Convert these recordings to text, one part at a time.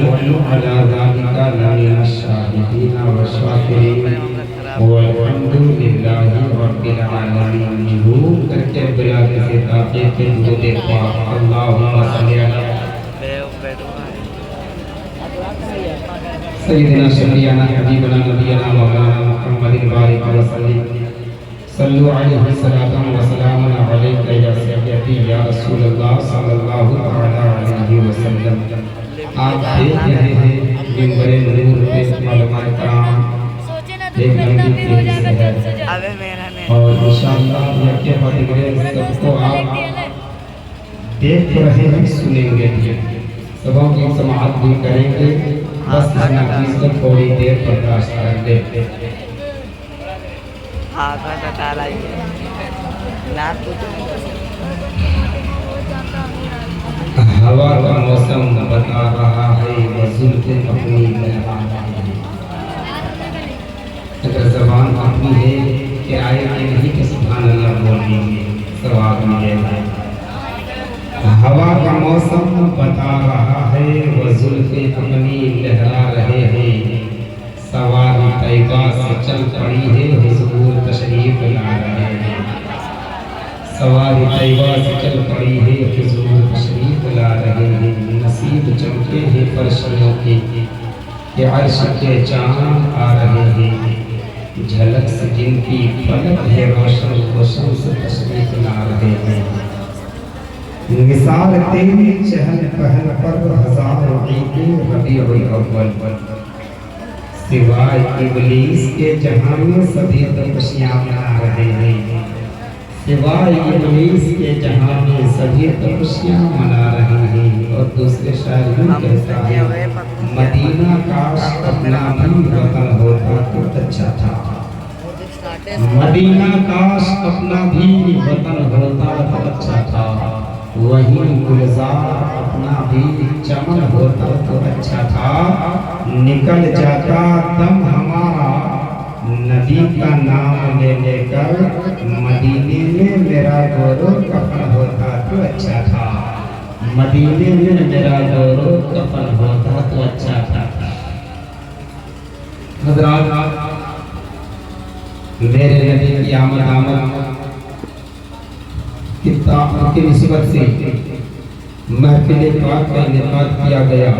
ونحن على ذلك لمن الشاهدين والشاكرين والحمد لله رب العالمين. ضرور کر کے بلا کسی تاقی کے درود پاک اللہم صلی علی سیدنا شفیعنا حبیبنا نبینا مولانا محمد بارک وسلم. صلو علیہ الصلاۃ والسلام علیک یا سیدی یا رسول اللہ صلی اللہ علیہ وسلم. آپ دیکھ رہے ہیں منبر نور پہ علماء کرام ایک نبی کی حصہ ہے اور انشاءاللہ یہ کہ بڑے سب کو آپ دیکھ رہے ہیں سنیں گے سبوں کی سماعت بھی کریں گے. بس اس نفیس کو تھوڑی دیر برداشت کر لیں. ہوا کا موسم بتا رہا ہے وزلفیں اپنی لہرا رہی ہے. اگر زبان اپنی ہے کہ آئے کہ نہیں کہ سبحان اللہ بولیں گے ثواب ملے گا. ہوا کا موسم بتا رہا ہے وزلفیں اپنی لہرا رہے ہیں. سوار طیبہ سے چل پڑی ہے حضور تشریف لا رہے ہیں. سوار طیبہ سے چل پڑی ہے حضور تشریف لا رہے ہیں. نصیب چمکے ہیں فرشتوں کے کہ عرش کے چاند آ رہے ہیں. جھلک سے جن کی فلک ہے روشن روشن سے تشریف لا رہے ہیں. مثال تیری چہل پہل پر ہزار عیدیں ربیع الاول. سوائے ابلیس کے جہاں میں سبھی تو خوشیاں منا رہے ہیں. سوائے ابلیس کے جہاں میں سبھی تو خوشیاں منا رہے ہیں. اور دوسرے شاعر میں کہتا ہے مدینہ کاش اپنا بھی وطن ہوتا تو اچھا تھا. مدینہ کاش اپنا بھی وطن ہوتا تو اچھا تھا. وہیں گلزار اپنا بھی چمن ہوتا تو اچھا تھا. نکل جاتا دم ہمارا نبی کا نام لے لے کر. مدینے میں میرا گورو کفن ہوتا تو اچھا تھا. مدینے میں میرا گورو کفن ہوتا تو اچھا تھا. حضرات میرے نبی کی آمد کی نسبت سے محفل پاک کا انعقاد کیا گیا.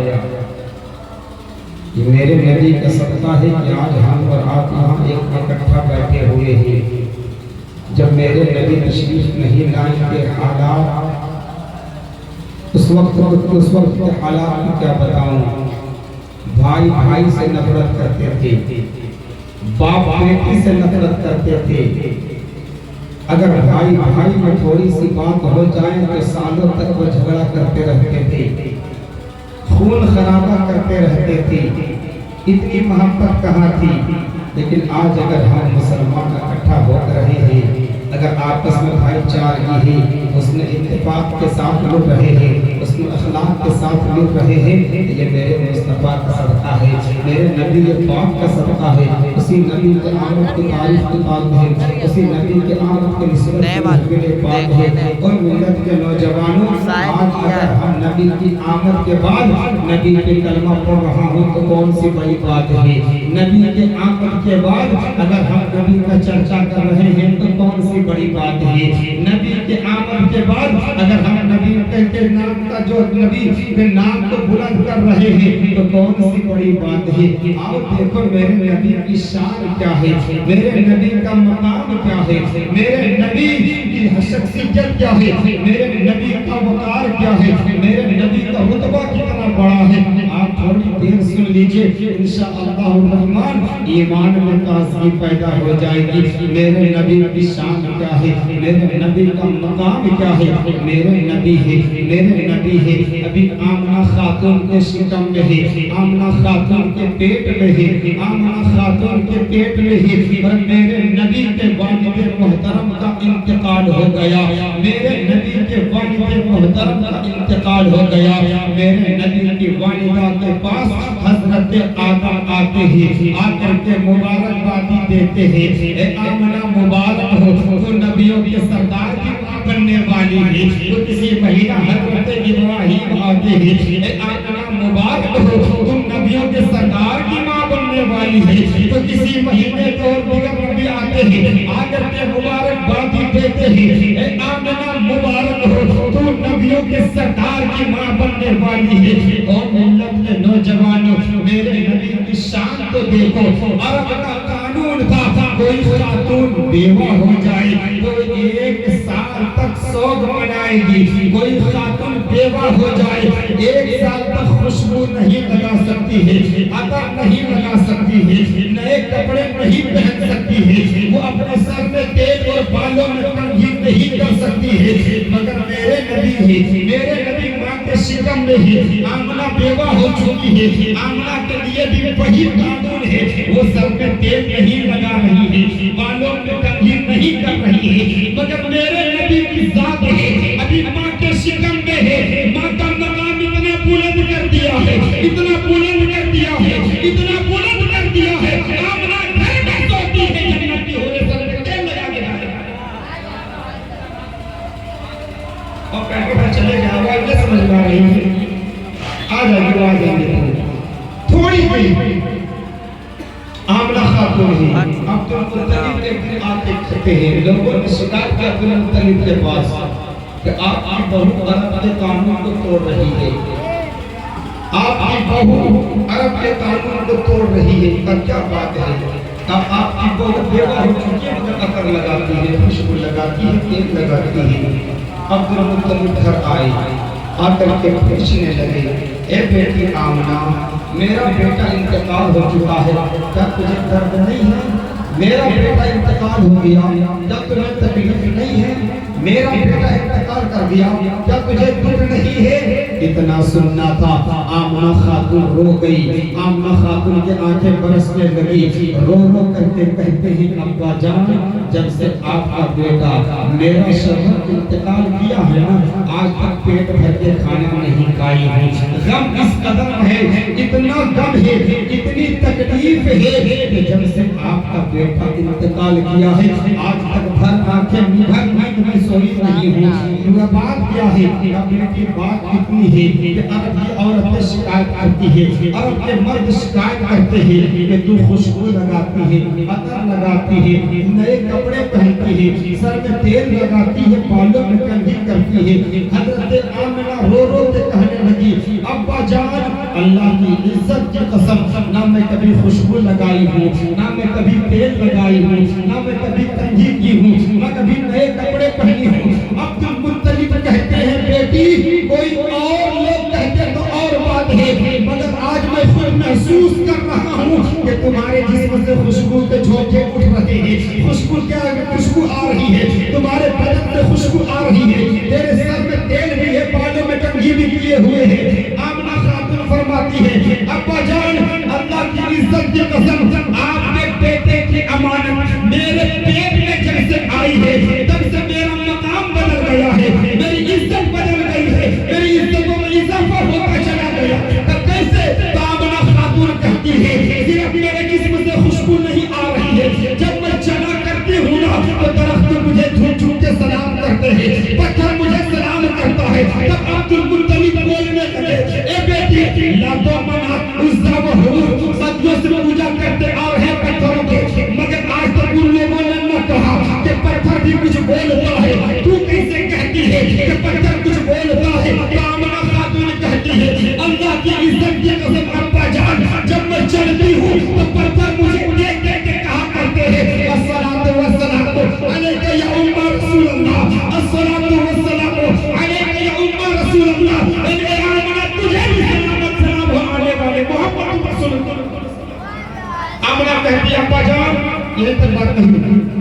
میرے نبی کا صدقہ ہے کہ آج ہم اور آپ یہاں ایک اکٹھا بیٹھے ہوئے ہیں. جب میرے نبی تشریف نہیں لائے کے حالات اس وقت کے حالات کو کیا بتاؤں. بھائی بھائی سے نفرت کرتے تھے. باپ بیٹی سے نفرت کرتے تھے. اگر بھائی بھائی میں تھوڑی سی بات ہو جائے تو سالوں تک وہ جھگڑا کرتے رہتے تھے. خون خرابہ کرتے رہتے تھے. اتنی محبت کہاں تھی. لیکن آج اگر ہم مسلمان اکٹھا ہو رہے ہیں اگر آپس میں بھائی چارگی ہے اس میں اتفاق کے ساتھ لڑ رہے ہیں اس میں اخلاق کے ساتھ لڑ رہے ہیں. یہ میرے مصطفیٰ کا صدقہ ہے. میرے نبی پاک کا صدقہ ہے. اسی نبی کے آمد کی تعریف کی بات ہے. اسی نبی کے آمد کے نسبت کی بات ہے. اور ملت کے نوجوانوں آج اگر ہم نبی کی آمد کے بعد نبی کے کلمہ پڑھ رہا ہوں تو کون سی بڑی بات ہے. نبی کے آمد کے بعد اگر ہم نبی کا چرچا کر رہے ہیں تو کون سی بڑی بات ہے. نبی کے آمد کے بعد اگر ہم نبی کے نام کا جو نبی کے نام کو بلند کر رہے ہیں تو کون سی بڑی بات ہے. آؤ دیکھو میرے نبی کی شان کیا ہے. میرے نبی کا مقام کیا ہے. میرے نبی کی شخصیت کیا ہے. میرے نبی کا وقار کیا ہے. میرے نبی کا رتبہ کتنا بڑا ہے. آپ تھوڑی دیر سن لیجئے انشاءاللہ الرحمن ایمان میں تازگی پیدا ہو جائے گی. میرے نبی کی شان کیا ہے. میرے نبی کا مقام کیا ہے. میرے نبی ہے. میرے نبی ہے. ابھی آمنہ خاتون کے شکم میں ہے. آمنہ خاتون کے پیٹ میں ہے. آمنہ خاتون کے پیٹ میں ہے. اور میرے نبی کے والد محترم کا انتقال ہو گیا. میرے نبی کے والد محترم کا انتقال ہو گیا. میرے نبی کی والدہ کے پاس حضرت آدم آتے ہیں. آ کر کے مبارکبادی دیتے ہیں. اے آمنہ مبارک ہو تو نبیوں کے سردار کی بننے والی ہے. تو کسی مہینہ حضرت ابراہیم آتے ہیں. اے آمنہ مبارک ہو نبیوں کے سردار کی ماں بننے والی ہے تو کسی مہینے کے اور دیگر نبی آتے ہیں آ کر کے مبارکبادی دیتے ہیں اے آمنہ مبارک ہو تو نبیوں کے سردار کی ماں بننے والی ہے۔ اور ملت کے نوجوانوں میرے نبی کی شان تو دیکھو، عرب کا قانون تھا کوئی خاتون بیوہ ہو جائے تو 1 سال تک سوگ منائے گی، کوئی خاتون بیوہ ہو جائے 1 سال تک خوشبو نہیں لگا سکتی ہے، عطر نہیں لگا سکتی ہے، نئے کپڑے نہیں پہن سکتی ہے، وہ اپنے سر میں تیل اور بالوں میں کنگھی نہیں کر سکتی ہے، مگر میرے نبی ماں کے شکم میں ہی آمنہ بیوہ ہو چکی ہے، آمنہ کے لیے بھی وہی قانون ہے، وہ سر میں تیل نہیں لگا رہی ہے، بالوں میں کنگھی نہیں کر رہی ہے، مگر میرے نبی کی ذات ہے ابھی ماں کے شکم میں ہے، ماں کا مقام اتنا بلند کر دیا ہے، اتنا بلند کر دیا ہے، اتنا بلند کر دیا ہے، آمنہ گھر میں سوتی ہے جنتی ہوئے سر میں تیل لگا کے رہا اور کہہ کے چلے گئے آواز نہیں سمجھ پا رہی ہے، آ جائے تھوڑی سی آمنہ خاتون ہی عبد المطلب کے دن آتے کہتے ہیں لوگوں نے شکایت کیا عبد المطلب کے پاس کہ آپ کی بہو عرب کے قانون کو توڑ رہی ہے، آپ کی بہو عرب کے قانون کو توڑ رہی ہے، کیا بات ہے؟ اب آپ کی بہو بیوہ ہو چکی ہے مگر عطر لگاتی ہے، خوشبو لگاتی ہے، تیل لگاتی ہے۔ عبد المطلب گھر آئے، آ کر کے پوچھنے لگے اے بیٹی آمنہ میرا بیٹا انتقال ہو چکا ہے، کیا تجھے درد نہیں ہے؟ میرا بیٹا انتقال ہو گیا، کیا تمہیں تکلیف نہیں ہے؟ میرا بیٹا انتقال کر گیا، کیا تجھے دکھ نہیں ہے؟ اتنا سننا تھا، آمنہ خاتون رو گئی، آمنہ خاتون کے آنکھیں برسنے لگی، رو رو کرتے کہتے ہیں ابا جان جب سے آپ کا بیٹا میرا شوہر انتقال کیا ہے نا آج تک پیٹ بھر کے کھانا نہیں کھائی ہے، غم اس قدر ہے، اتنا غم ہے، اتنی تکلیف ہے کہ جب سے آپ کا بیٹا انتقال کیا ہے آج تک بھر آنکھیں بھر نیند میں سوئی نہیں ہوں۔ یہ بات کیا ہے؟ بیٹے کی بات کتنی ہے کہ عرب کی عورتیں شکایت کرتی ہے، عرب کے مرد شکایت کرتے ہیں کہ تو خوشبو لگاتی ہے، عطر لگاتی ہے، نئے کپڑے پہنتی ہے، سر میں تیل لگاتی ہے، بالوں میں کنگھی کرتی ہے۔ حضرت آمنہ رو رو کے کہنے لگی ابا جان اللہ کی عزت کی قسم نہ میں کبھی خوشبو لگائی ہوں، نہ میں کبھی تیل لگائی ہوں، نہ میں کبھی کنگھی کی ہوں، نہ کبھی نئے کپڑے پہنی ہوں۔ عبد المطلب کہتے ہیں بیٹی کوئی اور لوگ کہتے تو اور بات ہے مگر آج میں خود محسوس کر رہا ہوں کہ تمہارے جسم سے خوشبو کے جھونکے اٹھ رہے ہیں، خوشبو کیا ہے؟ خوشبو آ رہی ہے، تمہارے بدن سے خوشبو آ رہی ہے، تیرے سر میں تیل بھی ہے، بالوں میں کنگھی بھی کیے ہوئے ہیں۔ آمنہ خاتون فرماتی ہے ابا جان اللہ کی عزت کی قسم آپ کے بیٹے کی امانت میرے پیٹ میں جب سے آئی ہے تب سے میرا مقام بدل گیا ہے، میری عزت بدل گئی ہے، میری عزتوں میں اضافہ ہوتا چلا گیا۔ تب کیسے؟ آمنہ خاتون کہتی ہے صرف میرے جسم سے خوشبو نہیں آ رہی ہے، جب میں چلا کرتی ہوں نا تو درخت مجھے جھوم جھوم کے سلام کرتے ہیں، پتھر مجھے سلام کرتا ہے۔ تب عبد المطلب بولنے لگے اے بیٹی لاتوں منا عزا و حضور صدیوں سے پوجا کرتے آ رہے پتھروں کے مگر آج تک ان لوگوں نے نہ کہا کہ پتھر بھی کچھ بولتا ہے، تو کیسے کہتی ہے کہ پتھر کچھ بولتا ہے؟ آمنہ خاتون کہتی ہے اللہ کی عزت کی قسم ابا جان جب میں چلتی ہوں تو پتھر مجھے دیکھ دیکھ کے کہا کرتے ہیں الصلاۃ والسلام علیک یا ام رسول اللہ، الصلاۃ والسلام علیک یا ام رسول اللہ۔ اے آمنہ تجھے بھی سلامت سلام ہو آنے والے محمد رسول اللہ۔ آمنہ کہتی ہے ابا جان یہ تک بات نہیں ہوتی،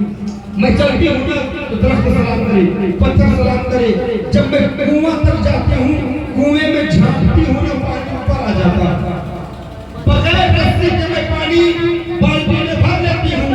میں چلتی ہوں تو درخت سلام کرے، پتھر سلام کرے، جب میں کنواں تک جاتی ہوں کنویں میں جھانکتی ہوں نا پانی اوپر آ جاتا، بغیر رسی کے میں پانی بالٹی میں بھر لیتی ہوں۔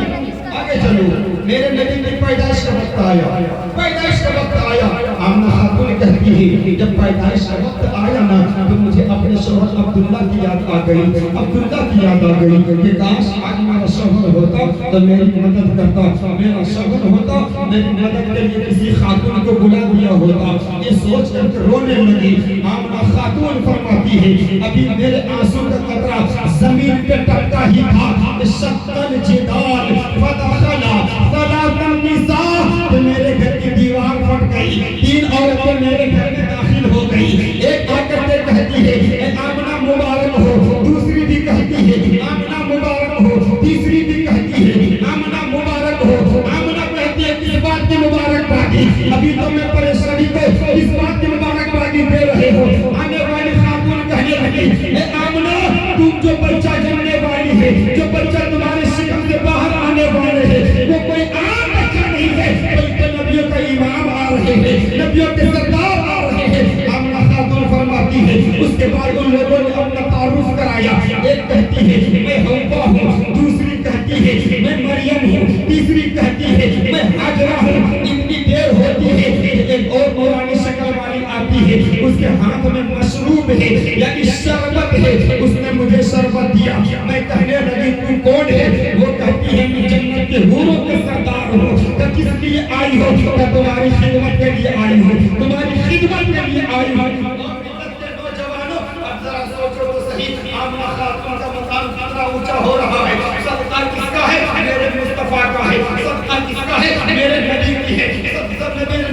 آگے چلو میرے نبی کی پیدائش کا وقت آیا، پیدائش کا وقت آیا، آمنہ خاتون کہتی ہے جب پیدائش کا وقت آیا نا تو مجھے اپنے اپنے شوہر عبداللہ کی یاد آ گئی، عبداللہ کی یاد آ گئی کہ کاش آج میرا شوہر ہوتا تو میری مدد کرتا، میرا شوہر ہوتا میری مدد کے لیے کسی خاتون کو بلا دیا ہوتا۔ یہ سوچ کر کے رونے لگی۔ آمنہ خاتون فرماتی ہے ابھی میرے آنسو کا قطرہ زمین پہ ٹکتا ہی تھا، شق الجدال فدخلا ثلاث النساء، تو میرے گھر کی دیوار پھٹ گئی، 3 عورتیں میرے گھر میں داخل ہو گئی۔ ایک آ کر کے کہتی ہے آمنہ مبارک ہو، دوسری بھی کہتی ہے آمنہ مبارک ہو، تیسری بھی کہتی ہے آمنہ مبارک ہو۔ آمنہ کہتی ہے کس بات کی مبارک بادی؟ ابھی تو میں پریشانی کو اس بات کی مبارک بادی دے رہے ہو۔ آنے والی خاتون کہنے لگی اے آمنہ تم جو بچہ جننے والی ہے، جو بچہ تمہارے شکم سے باہر آنے والے ہے، وہ کوئی عام بچہ نہیں ہے بلکہ نبیوں کا امام آ رہے ہیں، نبیوں کے سردار آ رہے ہیں۔ آمنہ خاتون فرماتی ہے اس کے بعد ان لوگوں نے اپنا تعارف کرایا۔ ایک کہتی ہے میں حوا ہوں، دوسری کہتی ہے میں مریم ہوں، تیسری کہتی ہے میں حاجرہ ہوں۔ اتنی دیر ہوتی ہے ایک اور نورانی شکل والی آتی ہے، اس کے ہاتھ میں مشروب ہے یعنی شربت ہے، اس نے مجھے شربت دیا۔ میں کہنے لگی تم کون ہے؟ وہ کہتی ہے میں جنت کے حوروں کے سردار ہوں۔ کہ کس لیے آئی ہو؟ کہ تمہاری خدمت کے لیے آئی ہوں، تمہاری خدمت کے لیے آئی ہوں۔ نوجوانوں اب ذرا سوچو تو صحیح، آمنہ خاتون کا مقام کتنا اونچا ہو رہا ہے۔ صدقہ کس کا ہے؟ میرے مصطفیٰ کا ہے۔ صدقہ کس کا ہے؟ میرے نبی کی ہے۔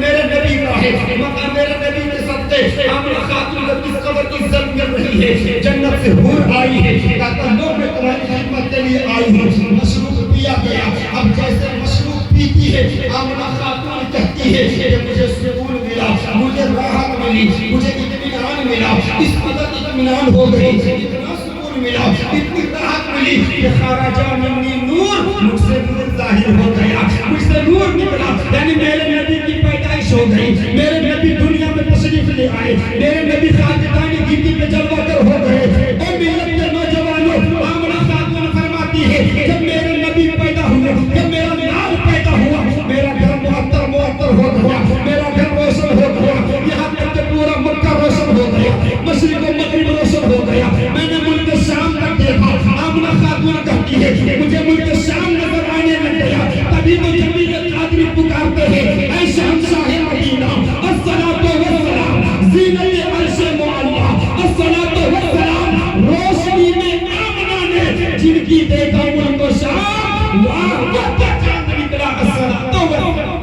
میرے نبی کا ہے۔ مقام میرے نبی کے صدقے آمنہ خاتون کو کس قدر عزت مل رہی ہے۔ جنت سے حور آئی ہے، کہتا لوگ میں تمہاری خدمت کے لیے آئی ہوں۔ مشروب پیا گیا، اب جیسے مشروب پیتی ہے آمنہ خاتون کہتی ہے کہ مجھے سکون ملا، مجھے راحت ملی، مجھے اطمینان ملا۔ اس قدر اطمینان ہو گئی، اتنا سکون ملا، اتنی راحت ملی کہ خرج منی نور، مجھ سے نور ظاہر ہو گیا، مجھ سے نور نکلا۔ یعنی میرے نبی کی پیدائش ہو گئی، میرے نبی دنیا میں تشریف لے آئے، میرے نبی خاکدانی گیتی پہ جلوہ گر ہو گئے۔ اے ملت کے نوجوانوں، آمنہ خاتون فرماتی ہے جب میرے نبی پیدا ہوئے، جب میرا نام پیدا ہوا، میرا گھر معطر معطر ہو گیا، میرا گھر روشن ہو گیا، یہاں تک کہ پورا مکہ روشن ہو گیا، مشرق و مغرب روشن ہو گیا۔ میں نے ملک شام تک دیکھا۔ آمنہ خاتون کہتی ہے مجھے ملک شام نظر آنے لگ گیا، تبھی تو جمیل قادری پکارتے ہیں اے شہنشاہ مدینہ الصلاۃ والسلام زینت عرش معلا، الصلاۃ والسلام روشنی میں آمنہ نے جن کی دیکھا ملک شام، واہ کیا چاند نکلا، الصلاۃ والسلام۔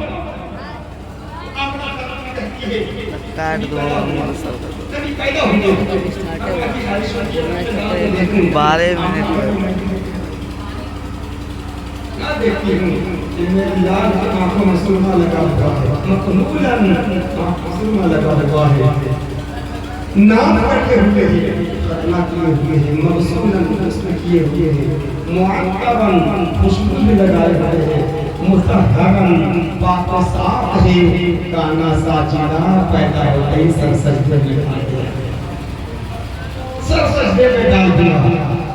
کاٹ دو کبھی پیدا ہوئے 12 منٹ کیا دیکھتی ہوں کہ میری یار کی آنکھوں میں سرما لگا ہوا ہے، مقلولاً سرما لگا ہوا ہے، نام کرتے ہوئے ہیں، ختمہ کیے ہوئے ہیں، مغسولاً حسن کیے ہوئے ہیں، معطراً خوشبو بھی لگائے ہوئے ہیں، مطہراً پاک و صاف ہے، کانا ساجدہ پیدا ہو گئی، سر سجدے میں ڈال دیا، سر سجدے میں ڈال دیا۔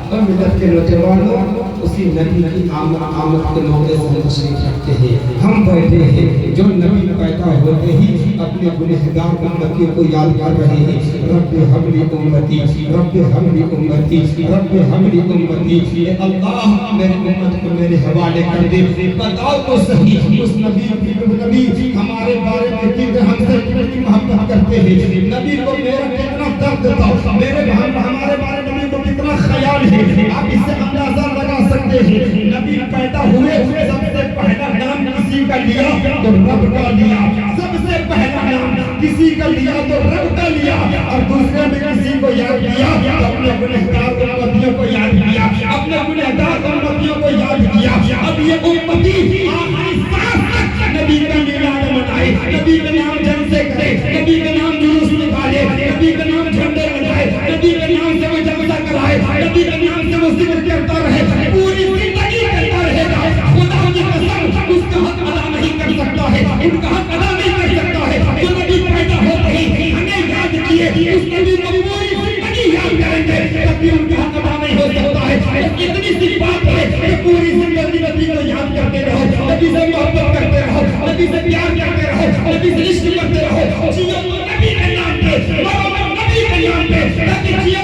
اور ملت کے نوجوانوں اسی نبی کی آمد کے موقع سے تشریف رکھتے ہیں، ہم بیٹھے ہیں جو نبی پیدا ہوتے ہی اپنے گنہگار امتیوں کو یاد کر رہے ہیں، رب ہب لی امتی، رب ہب لی امتی، رب ہب لی امتی۔ اے اللہ میری امت کو میرے حوالے کر دے، بتاؤ تو صحیح اس نبی ہمارے بارے میں کتنے ہم سے کتنی محبت کرتے ہیں، نبی کو میرا کتنا درد تھا، میرے ہمارے بارے میں نبی کو کتنا خیال ہے، آپ اس سے اندازہ لگا سکتے ہیں۔ نبی پیدا ہوئے سب سے پہلا نام کسی کا لیا تو رب کا لیا، سب سے پہلا نام کسی کا لیا تو رب کا لیا، اور دوسرے میں کسی کو یاد کیا تو اپنے گنہگار امتیوں کو یاد کیا، اپنے گنہگار امتیوں کو یاد کیا۔ اب یہ امتی آخری سانس تک نبی کا میلاد منائے، نبی کا نام جن سے کرے، نبی کا نام جلوس نکالے، نبی کا نام جھنڈے لگائے، نبی کے نام سے وہ جلسہ کرائے، نبی کے نام سے وہ ذکر کرتا رہے، پوری زندگی کرتا رہے گا۔ خدا کی قسم اس کا حق ادا نہیں کر سکتا ہے، ان کا حق ادا نہیں کر سکتا ہے۔ جو نبی پیدا ہوتے ہی ہمیں یاد کیے، اس نبی کو پوری زندگی یاد کریں گے، تب بھی ان کا حق ادا نہیں ہو سکتا ہے۔ اتنی سی بات ہے کہ پوری زندگی نبی کو یاد کرتے رہو، نبی سے محبت کرتے رہو، نبی سے پیار کرتے رہو، نبی سے عشق کرتے رہو، جیو نبی کے نام پہ، مرو نبی کے نام پہ، تاکہ جیو